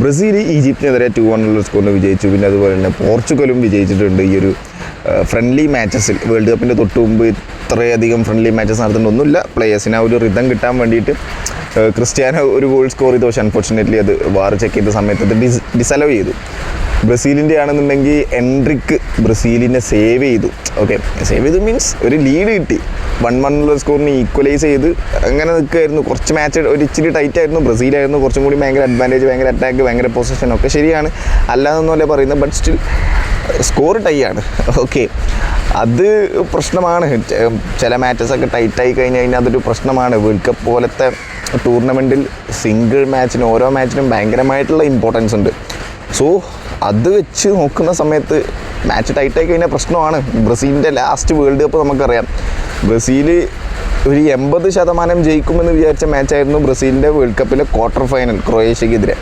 Brazil ഈജിപ്തിനെതിരെ 2-1 സ്കോറിന് വിജയിച്ചു. പിന്നെ അതുപോലെ തന്നെ പോർച്ചുഗലും വിജയിച്ചിട്ടുണ്ട് ഈ ഒരു ഫ്രണ്ട്ലി മാച്ചസിൽ. വേൾഡ് കപ്പിൻ്റെ തൊട്ട് മുമ്പ് ഇത്രയധികം ഫ്രണ്ട്ലി മാച്ചസ് നടത്തുന്നൊന്നുമില്ല. പ്ലേയേഴ്സിന് ആ ഒരു റിതം കിട്ടാൻ വേണ്ടിയിട്ട് ക്രിസ്ത്യാനോ ഒരു ഗോൾ സ്കോർ ചെയ്തു. പക്ഷേ അൺഫോർച്ചുനേറ്റ്ലി അത് വാർ ചെക്ക് ചെയ്ത സമയത്ത് അത് ഡിസലവ് ചെയ്തു. ബ്രസീലിൻ്റെ ആണെന്നുണ്ടെങ്കിൽ എൻട്രിക്ക് ബ്രസീലിനെ സേവ് ചെയ്തു. ഓക്കെ, സേവ് ചെയ്തു മീൻസ് ഒരു ലീഡ് കിട്ടി. 1-1 സ്കോറിന് ഈക്വലൈസ് ചെയ്ത് അങ്ങനെ നിൽക്കുമായിരുന്നു. കുറച്ച് മാച്ച് ഒരു ഇച്ചിരി ടൈറ്റ് ആയിരുന്നു. ബ്രസീലായിരുന്നു കുറച്ചും കൂടി ഭയങ്കര അഡ്വാൻറ്റേജ്, ഭയങ്കര അറ്റാക്ക്, ഭയങ്കര പൊസിഷൻ ഒക്കെ ശരിയാണ്, അല്ലാതെന്നല്ല പറയുന്നത്. ബട്ട് സ്റ്റിൽ സ്കോർ ടൈ ആണ്. ഓക്കെ, അത് പ്രശ്നമാണ്. ചില മാച്ചസൊക്കെ ടൈറ്റായി കഴിഞ്ഞ് കഴിഞ്ഞാൽ അതൊരു പ്രശ്നമാണ്. വേൾഡ് കപ്പ് പോലത്തെ ടൂർണമെൻറ്റിൽ സിംഗിൾ മാച്ചിന് ഓരോ മാച്ചിനും ഭയങ്കരമായിട്ടുള്ള ഇമ്പോർട്ടൻസ് ഉണ്ട്. സോ അത് വെച്ച് നോക്കുന്ന സമയത്ത് മാച്ച് ടൈറ്റായി കഴിഞ്ഞാൽ പ്രശ്നമാണ്. ബ്രസീലിൻ്റെ ലാസ്റ്റ് വേൾഡ് കപ്പ് നമുക്കറിയാം, ബ്രസീൽ ഒരു 80% ജയിക്കുമെന്ന് വിചാരിച്ച മാച്ചായിരുന്നു ബ്രസീലിൻ്റെ വേൾഡ് കപ്പിലെ ക്വാർട്ടർ ഫൈനൽ ക്രൊയേഷ്യക്കെതിരെ.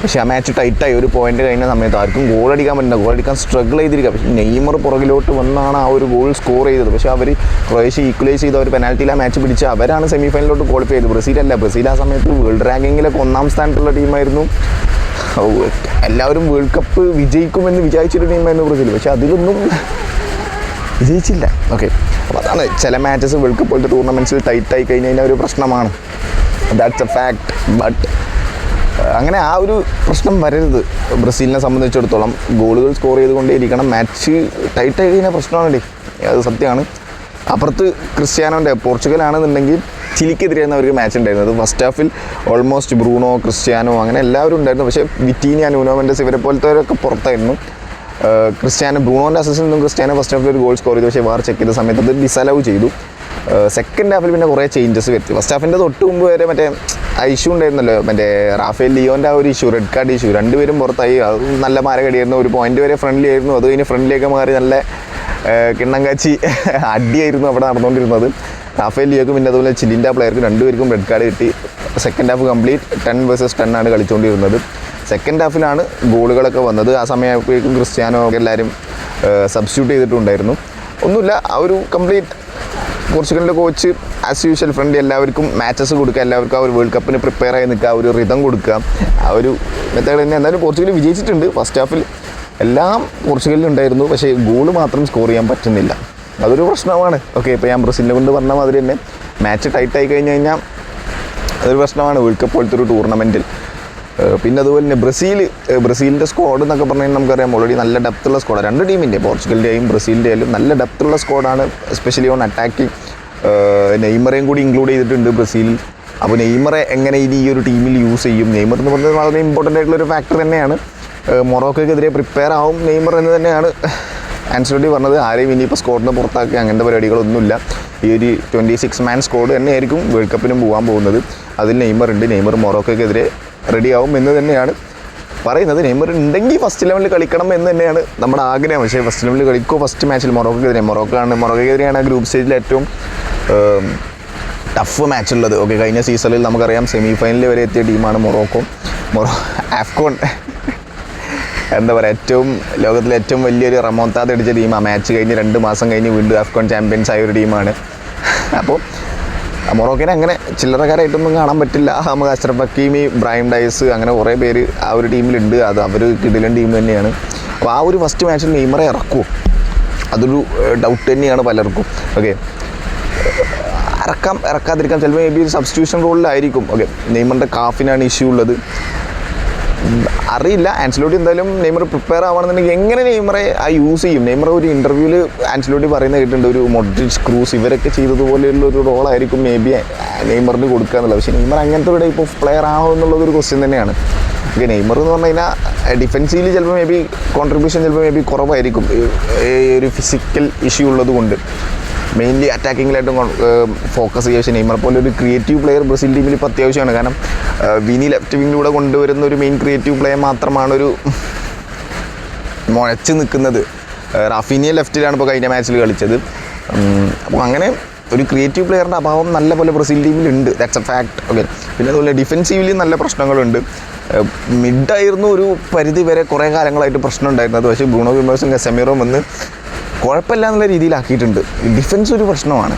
പക്ഷേ ആ മാച്ച് ടൈറ്റായി. ഒരു പോയിൻ്റ് കഴിഞ്ഞ സമയത്ത് ആർക്കും ഗോൾ അടിക്കാൻ പറ്റില്ല, ഗോൾ അടിക്കാൻ സ്ട്രഗിൾ ചെയ്തിരിക്കുക. പക്ഷേ നെയ്മർ പുറകിലോട്ട് വന്നാണ് ആ ഒരു ഗോൾ സ്കോർ ചെയ്തത്. പക്ഷേ അവർ ക്രൊയേഷ്യ ഈക്വലൈസ് ചെയ്ത് അവർ പെനാൽറ്റിയിൽ ആ മാച്ച് പിടിച്ച് അവരാണ് സെമി ഫൈനലിലോട്ട് ക്വാളിഫൈ ചെയ്തത്. ബ്രസീലല്ല. ബ്രസീൽ ആ സമയത്ത് വേൾഡ് റാങ്കിങ്ങിലൊക്കെ 1-ാം സ്ഥാനത്തുള്ള ടീമായിരുന്നു. എല്ലാവരും വേൾഡ് കപ്പ് വിജയിക്കുമെന്ന് വിചാരിച്ചൊരു ടീമായിരുന്നു ബ്രസീൽ. പക്ഷേ അതിലൊന്നും വിജയിച്ചില്ല. ഓക്കെ, അപ്പോൾ അതാണ് ചില മാച്ചസ് വേൾഡ് കപ്പ് പോലത്തെ ടൂർണമെൻറ്റ്സിൽ ടൈറ്റായി കഴിഞ്ഞ് കഴിഞ്ഞാൽ ഒരു പ്രശ്നമാണ്. That's A fact. ബട്ട് അങ്ങനെ ആ ഒരു പ്രശ്നം വരരുത് ബ്രസീലിനെ സംബന്ധിച്ചിടത്തോളം. ഗോളുകൾ സ്കോർ ചെയ്തുകൊണ്ടേയിരിക്കണം. മാച്ച് ടൈറ്റായി കഴിഞ്ഞാൽ പ്രശ്നമാണല്ലേ, അത് സത്യമാണ്. അപ്പുറത്ത് ക്രിസ്ത്യാനോൻ്റെ പോർച്ചുഗലാണെന്നുണ്ടെങ്കിൽ ചിലിക്കെതിരെയാണ് അവർക്ക് മാച്ച് ഉണ്ടായിരുന്നത്. ഫസ്റ്റ് ഹാഫിൽ ഓൾമോസ്റ്റ് ബ്രൂണോ, ക്രിസ്ത്യാനോ അങ്ങനെ എല്ലാവരും ഉണ്ടായിരുന്നു. പക്ഷേ വിറ്റീനിയ, ന്യൂനോ മെൻഡസ് ഇവരെ പോലത്തെവരൊക്കെ പുറത്തായിരുന്നു. ക്രിസ്ത്യാനോ, ബ്രൂണോൻ്റെ അസിസ്റ്റിൽ നിന്നും ക്രിസ്ത്യാനോ ഫസ്റ്റ് ഹാഫിൽ ഒരു ഗോൾ സ്കോർ ചെയ്തു. പക്ഷേ വാർ ചെക്ക് ചെയ്ത സമയത്ത് അത് ഡിസലവ് ചെയ്തു. സെക്കൻഡ് ഹാഫിൽ പിന്നെ കുറേ ചേഞ്ചസ് വരുത്തി. ഫസ്റ്റ് ഹാഫിൻ്റെ തൊട്ട് മുമ്പ് വരെ മറ്റേ ആ ഇഷ്യൂ ഉണ്ടായിരുന്നല്ലോ, മറ്റേ റാഫേൽ ലിയോൻ്റെ ആ ഒരു ഇഷ്യൂ, റെഡ് കാർഡ് ഇഷ്യൂ. രണ്ടുപേരും പുറത്തായി. അത് നല്ല മാരകടിയായിരുന്നു. ഒരു പോയിന്റ് വരെ ഫ്രണ്ട്ലി ആയിരുന്നു. അത് കഴിഞ്ഞ് ഫ്രണ്ട്ലിയൊക്കെ മാറി നല്ല കിണ്ണം കാച്ചി അടിയായിരുന്നു അവിടെ നടന്നുകൊണ്ടിരുന്നത്. റാഫേൽ ലിയോക്കും പിന്നെ അതുപോലെ ചിലിൻ്റെ പ്ലെയർക്ക് രണ്ടുപേർക്കും റെഡ് കാർഡ് കിട്ടി. സെക്കൻഡ് ഹാഫ് കംപ്ലീറ്റ് 10 vs 10 ആണ് കളിച്ചുകൊണ്ടിരുന്നത്. സെക്കൻഡ് ഹാഫിലാണ് ഗോളുകളൊക്കെ വന്നത്. ആ സമയത്തേക്കും ക്രിസ്ത്യാനോ എല്ലാവരും സബ്സ്റ്റിറ്റ്യൂട്ട് ചെയ്തിട്ടുണ്ടായിരുന്നു. ഒന്നുമില്ല, ആ ഒരു കംപ്ലീറ്റ് പോർച്ചുഗലിൻ്റെ കോച്ച് ആസ് യൂഷ്വൽ ഫ്രണ്ട്ലി എല്ലാവർക്കും മാച്ചസ് കൊടുക്കുക, എല്ലാവർക്കും ആ ഒരു വേൾഡ് കപ്പിന് പ്രിപ്പയർ ആയി നിൽക്കുക, ആ ഒരു റിതം കൊടുക്കുക, ആ ഒരു മെത്തേഡ് തന്നെ. എന്തായാലും പോർച്ചുഗൽ വിജയിച്ചിട്ടുണ്ട്. ഫസ്റ്റ് ഹാഫിൽ എല്ലാം പോർച്ചുഗലിലുണ്ടായിരുന്നു. പക്ഷേ ഗോള് മാത്രം സ്കോർ ചെയ്യാൻ പറ്റുന്നില്ല. അതൊരു പ്രശ്നമാണ്. ഓക്കെ, ഇപ്പോൾ ഞാൻ ബ്രസീലിനെ കൊണ്ട് പറഞ്ഞ മാതിരി തന്നെ മാച്ച് ടൈറ്റായി കഴിഞ്ഞ് കഴിഞ്ഞാൽ അതൊരു പ്രശ്നമാണ് വേൾഡ് കപ്പ് പോലത്തെ ഒരു ടൂർണമെൻറ്റിൽ. പിന്നെ അതുപോലെ തന്നെ ബ്രസീലിൻ്റെ സ്ക്വാഡ് എന്നൊക്കെ പറഞ്ഞു കഴിഞ്ഞാൽ നമുക്കറിയാം ഓൾറെഡി നല്ല ഡെപ്തുള്ള സ്ക്വാഡാണ്. രണ്ട് ടീമിൻ്റെ, പോർച്ചുഗലിൻ്റെയും ബ്രസീലിൻ്റെയും നല്ല ഡെപ്തുള്ള സ്ക്വാഡാണ്. എസ്പെഷ്യലി ഓൺ അറ്റാക്കിങ് നെയ്മറേയും കൂടി ഇൻക്ലൂഡ് ചെയ്തിട്ടുണ്ട് ബ്രസീലിൽ. അപ്പോൾ നെയ്മറെ എങ്ങനെ ഇനി ഈ ഒരു ടീമിൽ യൂസ് ചെയ്യും? നെയ്മർ എന്ന് പറഞ്ഞത് വളരെ ഇമ്പോർട്ടൻ്റ് ആയിട്ടുള്ളൊരു ഫാക്ടർ തന്നെയാണ്. മൊറോക്കോയ്ക്കെതിരെ പ്രിപ്പയർ ആവും നെയ്മർ എന്ന് തന്നെയാണ് ആൻസലോട്ടി പറഞ്ഞത്. ആരെയും ഇനിയിപ്പോൾ സ്ക്വാഡിനെ പുറത്താക്കി അങ്ങനത്തെ പരിപാടികളൊന്നുമില്ല. ഈ ഒരു 26 man സ്ക്വാഡ് തന്നെയായിരിക്കും വേൾഡ് കപ്പിനും പോകാൻ പോകുന്നത്. അതിൽ നെയ്മർ ഉണ്ട്. നെയ്മർ മൊറോക്കോയ്ക്കെതിരെ റെഡിയാവും എന്ന് തന്നെയാണ് പറയുന്നത്. നെയ്മർ ഉണ്ടെങ്കിൽ ഫസ്റ്റ് ലെവലിൽ കളിക്കണം എന്ന് തന്നെയാണ് നമ്മുടെ ആഗ്രഹം. പക്ഷേ ഫസ്റ്റ് ലെവലിൽ കളിക്കുമോ? ഫസ്റ്റ് മാച്ചിൽ മൊറോക്കോയ്ക്കെതിരെയാണ് ഗ്രൂപ്പ് സ്റ്റേജിൽ ഏറ്റവും ടഫ് മാച്ച് ഉള്ളത്. ഓക്കെ, കഴിഞ്ഞ സീസണിൽ നമുക്കറിയാം സെമി ഫൈനലിൽ വരെ എത്തിയ ടീമാണ് മൊറോക്കോ. ആഫ്കോൺ എന്താ പറയുക, ലോകത്തിലെ ഏറ്റവും വലിയൊരു റമോന്താദ് അടിച്ച ടീം. ആ മാച്ച് കഴിഞ്ഞ് 2 മാസം കഴിഞ്ഞ് വീണ്ടും ആഫ്കോൺ ചാമ്പ്യൻസ് ആയ ഒരു ടീമാണ്. അപ്പോൾ മൊറോക്കോനെ അങ്ങനെ ചില്ലറക്കാരായിട്ടൊന്നും കാണാൻ പറ്റില്ല. നമുക്ക് അഷ്റഫ് ഹക്കീമി, ബ്രൈം ഡൈസ് അങ്ങനെ കുറേ പേര് ആ ഒരു ടീമിലുണ്ട്. അത് അവർ കിടിലൻ ടീം തന്നെയാണ്. അപ്പോൾ ആ ഒരു ഫസ്റ്റ് മാച്ചിൽ നെയ്മറെ ഇറക്കുമോ? അതൊരു ഡൗട്ട് തന്നെയാണ് പലർക്കും. ഓക്കെ, ഇറക്കാതിരിക്കാം. ചിലപ്പോൾ മേ ബി ഒരു സബ്സ്റ്റിറ്റ്യൂഷൻ റോളിലായിരിക്കും. ഓക്കെ, നെയ്മറിൻ്റെ കാഫിനാണ് ഇഷ്യൂ ഉള്ളത്, അറിയില്ല. ആൻസലോട്ടി എന്തായാലും നെയ്മർ പ്രിപ്പയർ ആവണമെന്നുണ്ടെങ്കിൽ എങ്ങനെ നെയ്മറെ ആ യൂസ് ചെയ്യും? നെയ്മർ ഒരു ഇൻ്റർവ്യൂവിൽ ആൻസലോട്ടി പറയുന്നത് കേട്ടിട്ടുണ്ട്, ഒരു മോഡ്രിച്ച്, ക്രൂസ് ഇവരൊക്കെ ചെയ്തതുപോലെയുള്ള ഒരു റോളായിരിക്കും മേ ബി നെയ്മറിന് കൊടുക്കുക എന്നുള്ളത്. പക്ഷേ നെയ്മർ അങ്ങനത്തെ ഒരു ടൈപ്പ് ഓഫ് പ്ലെയർ ആണോ എന്നുള്ളതൊരു ക്വസ്റ്റ്യൻ തന്നെയാണ്. ഓക്കെ, നെയ്മർ എന്ന് പറഞ്ഞു കഴിഞ്ഞാൽ ഡിഫെൻസീവിൽ ചിലപ്പോൾ മേ ബി കോൺട്രിബ്യൂഷൻ ചിലപ്പോൾ മേ ബി കുറവായിരിക്കും, ഒരു ഫിസിക്കൽ ഇഷ്യൂ ഉള്ളത് കൊണ്ട്. മെയിൻലി അറ്റാക്കിങ്ങിലായിട്ടും ഫോക്കസ് ചെയ്യുക. പക്ഷേ നെയ്മർ പോലെ ഒരു ക്രിയേറ്റീവ് പ്ലെയർ ബ്രസീൽ ടീമിൽ ഇപ്പോൾ അത്യാവശ്യമാണ്. കാരണം വിനി ലെഫ്റ്റ് വിങ്ങിലൂടെ കൊണ്ടുവരുന്ന ഒരു മെയിൻ ക്രിയേറ്റീവ് പ്ലെയർ മാത്രമാണ് ഒരു മുഴച്ച് നിൽക്കുന്നത്. റാഫീനിയ ലെഫ്റ്റിലാണ് ഇപ്പോൾ കഴിഞ്ഞ മാച്ചിൽ കളിച്ചത്. അപ്പോൾ അങ്ങനെ ഒരു ക്രിയേറ്റീവ് പ്ലെയറിൻ്റെ അഭാവം നല്ല പോലെ ബ്രസീൽ ടീമിലുണ്ട്. That's A fact. ഓക്കെ, പിന്നെ അതുപോലെ ഡിഫെൻസീവ്ലി നല്ല പ്രശ്നങ്ങളുണ്ട്. മിഡായിരുന്നു ഒരു പരിധി വരെ കുറേ കാലങ്ങളായിട്ട് പ്രശ്നം ഉണ്ടായിരുന്നത്. പക്ഷേ ബ്രൂണോ ഗിമേഴ്സും കസെമിറോയും വന്ന് കുഴപ്പമില്ല എന്നുള്ള രീതിയിലാക്കിയിട്ടുണ്ട്. ഡിഫൻസ് ഒരു പ്രശ്നമാണ്.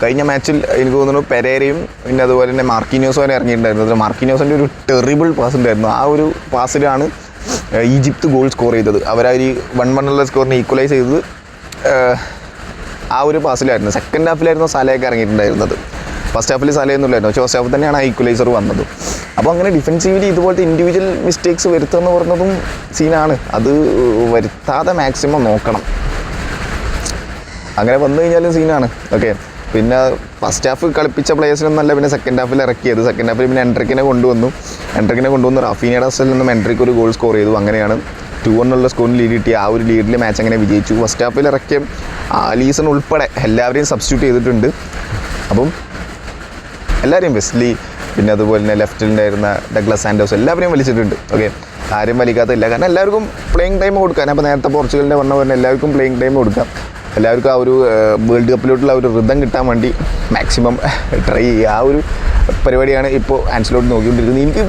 കഴിഞ്ഞ മാച്ചിൽ എനിക്ക് തോന്നുന്നു പെരേരയും പിന്നെ അതുപോലെ തന്നെ മാർക്കിന്യോസും വരെ ഇറങ്ങിയിട്ടുണ്ടായിരുന്നു. മാർക്കിന്യോസിൻ്റെ ഒരു ടെറിബിൾ പാസ് ഉണ്ടായിരുന്നു. ആ ഒരു പാസിലാണ് ഈജിപ്ത് ഗോൾ സ്കോർ ചെയ്തത്. അവർ ആ ഒരു 1-1 സ്കോറിനെ ഈക്വലൈസ് ചെയ്തത് ആ ഒരു പാസിലായിരുന്നു. സെക്കൻഡ് ഹാഫിലായിരുന്നു സാലയൊക്കെ ഇറങ്ങിയിട്ടുണ്ടായിരുന്നത്. ഫസ്റ്റ് ഹാഫിൽ സാലയൊന്നുമില്ലായിരുന്നു, പക്ഷേ ഫസ്റ്റ് ഹാഫിൽ തന്നെയാണ് ആ ഈക്വലൈസർ വന്നത്. അപ്പോൾ അങ്ങനെ ഡിഫെൻസീവ്ലി ഇതുപോലത്തെ ഇൻഡിവിജ്വൽ മിസ്റ്റേക്സ് വരുത്തുമെന്ന് പറഞ്ഞതും സീനാണ്. അത് വരുത്താതെ മാക്സിമം നോക്കണം. അങ്ങനെ വന്നു കഴിഞ്ഞാലും സീനാണ്. ഓക്കെ, പിന്നെ ഫസ്റ്റ് ഹാഫ് കളിപ്പിച്ച പ്ലേയേഴ്സിനൊന്നല്ല പിന്നെ സെക്കൻഡ് ഹാഫിൽ ഇറക്കിയത്. സെക്കൻഡ് ഹാഫിൽ പിന്നെ എൻട്രിക്കിനെ കൊണ്ടുവന്നു റാഫീനയുടെ അസലിൽ നിന്നും എൻട്രിക്ക് ഒരു ഗോൾ സ്കോർ ചെയ്തു. അങ്ങനെയാണ് 2-1 സ്കോറിന് ലീഡ് കിട്ടി. ആ ഒരു ലീഡിൽ മാച്ച് അങ്ങനെ വിജയിച്ചു. ഫസ്റ്റ് ഹാഫിൽ ഇറക്കിയ ആലീസൺ ഉൾപ്പെടെ എല്ലാവരെയും സബ്സ്റ്റിറ്റ്യൂട്ട് ചെയ്തിട്ടുണ്ട്. അപ്പം എല്ലാവരെയും വെസ്ലി പിന്നെ അതുപോലെ തന്നെ ലെഫ്റ്റിലുണ്ടായിരുന്ന ഡഗ്ലസ് സാൻഡോസ് എല്ലാവരെയും വലിച്ചിട്ടുണ്ട്. ഓക്കെ, ആരും വലിക്കാത്തില്ല, കാരണം എല്ലാവർക്കും പ്ലേയിങ് ടൈം കൊടുക്കാൻ. അപ്പോൾ നേരത്തെ പോർച്ചുഗലിൻ്റെ പറഞ്ഞ പോലെ എല്ലാവർക്കും പ്ലേയിങ് ടൈം കൊടുക്കാം. എല്ലാവർക്കും ആ ഒരു വേൾഡ് കപ്പിലോട്ടുള്ള ഒരു റിതം കിട്ടാൻ വേണ്ടി മാക്സിമം ട്രൈ ചെയ്യുക. ആ ഒരു പരിപാടിയാണ് ഇപ്പോൾ ആൻസിലോട്ട് നോക്കിക്കൊണ്ടിരിക്കുന്നത്. എനിക്ക്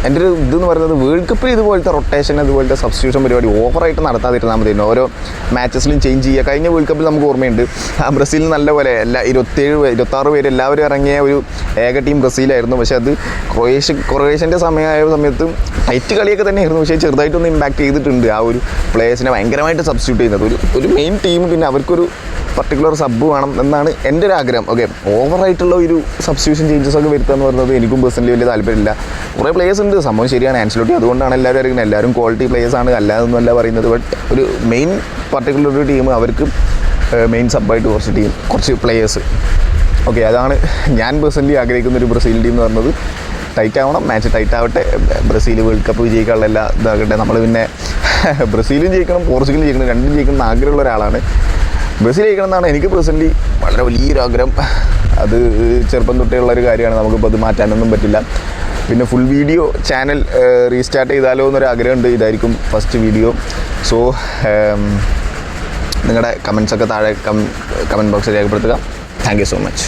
എൻ്റെ ഒരു ഇതെന്ന് പറയുന്നത് വേൾഡ് കപ്പിൽ ഇതുപോലത്തെ റൊട്ടേഷൻ അതുപോലത്തെ സബ്സ്റ്റിറ്റ്യൂഷൻ പരിപാടി ഓവറായിട്ട് നടത്താതിരുന്നാൽ മതി. ഓരോ മാച്ചസിലും ചേഞ്ച് ചെയ്യുക. കഴിഞ്ഞ വേൾഡ് കപ്പിൽ നമുക്ക് ഓർമ്മയുണ്ട്, ബ്രസീലിൽ നല്ലപോലെ 26 പേര് എല്ലാവരും ഇറങ്ങിയ ഒരു ഏക ടീം ബ്രസീലായിരുന്നു. പക്ഷേ അത് ക്രൊയേഷ്യൻ്റെ സമയത്ത് ടൈറ്റ് കളിയൊക്കെ തന്നെയായിരുന്നു. പക്ഷേ ചെറുതായിട്ടൊന്ന് ഇമ്പാക്ട് ചെയ്തിട്ടുണ്ട് ആ ഒരു പ്ലേയേഴ്സിനെ ഭയങ്കരമായിട്ട് സബ്സ്റ്റിറ്റ്യൂട്ട് ചെയ്യുന്നത്. ഒരു മെയിൻ ടീം പിന്നെ അവർക്കൊരു പർട്ടിക്കുലർ സബ്ബ് വേണം എന്നാണ് എൻ്റെ ഒരു ആഗ്രഹം. ഓക്കെ, ഓവറായിട്ടുള്ള ഒരു സബ്സ്റ്റിറ്റ്യൂഷൻ ചേഞ്ചസ് ഒക്കെ വരുത്തുക എന്ന് പറയുന്നത് എനിക്കും പേഴ്സണലി വലിയ താല്പര്യമില്ല. കുറേ പ്ലേയേഴ്സ് ഉണ്ട്, സംഭവം ശരിയാണ്, ആൻസിലോട്ടി അതുകൊണ്ടാണ് എല്ലാവരും ഇറങ്ങുന്നത്. എല്ലാവരും ക്വാളിറ്റി പ്ലേയേഴ്സാണ്, അല്ലാതൊന്നുമല്ല പറയുന്നത്. ബട്ട് ഒരു മെയിൻ പർട്ടിക്കുലർ ഒരു ടീം അവർക്ക് മെയിൻ സബ്ബായിട്ട് കുറച്ച് പ്ലേയേഴ്സ്. ഓക്കെ, അതാണ് ഞാൻ പേഴ്സണലി ആഗ്രഹിക്കുന്ന ഒരു ബ്രസീൽ ടീം എന്ന് പറയുന്നത്. ടൈറ്റ് ആവണം, മാച്ച് ടൈറ്റ് ആവട്ടെ, ബ്രസീൽ വേൾഡ് കപ്പ് വിജയിക്കാനുള്ള എല്ലാ ഇതാകട്ടെ. നമ്മൾ പിന്നെ ബ്രസീലും ജയിക്കണം പോർച്ചുഗലും ജയിക്കണം, രണ്ടും ജയിക്കണം എന്ന് ആഗ്രഹമുള്ള ഒരാളാണ്. ബ്രസീൽ ജയിക്കണം എന്നാണ് എനിക്ക് പേഴ്സണലി വളരെ വലിയൊരു ആഗ്രഹം. അത് ചെറുപ്പം തൊട്ടേ ഉള്ളൊരു കാര്യമാണ്, നമുക്കിപ്പോൾ അത് മാറ്റാനൊന്നും പറ്റില്ല. പിന്നെ ഫുൾ വീഡിയോ ചാനൽ റീസ്റ്റാർട്ട് ചെയ്താലോ എന്നൊരു ആഗ്രഹമുണ്ട്. ഇതായിരിക്കും ഫസ്റ്റ് വീഡിയോ. സോ നിങ്ങളുടെ കമൻസൊക്കെ താഴെ കമൻറ്റ് ബോക്സിൽ രേഖപ്പെടുത്തുക. Thank you so much.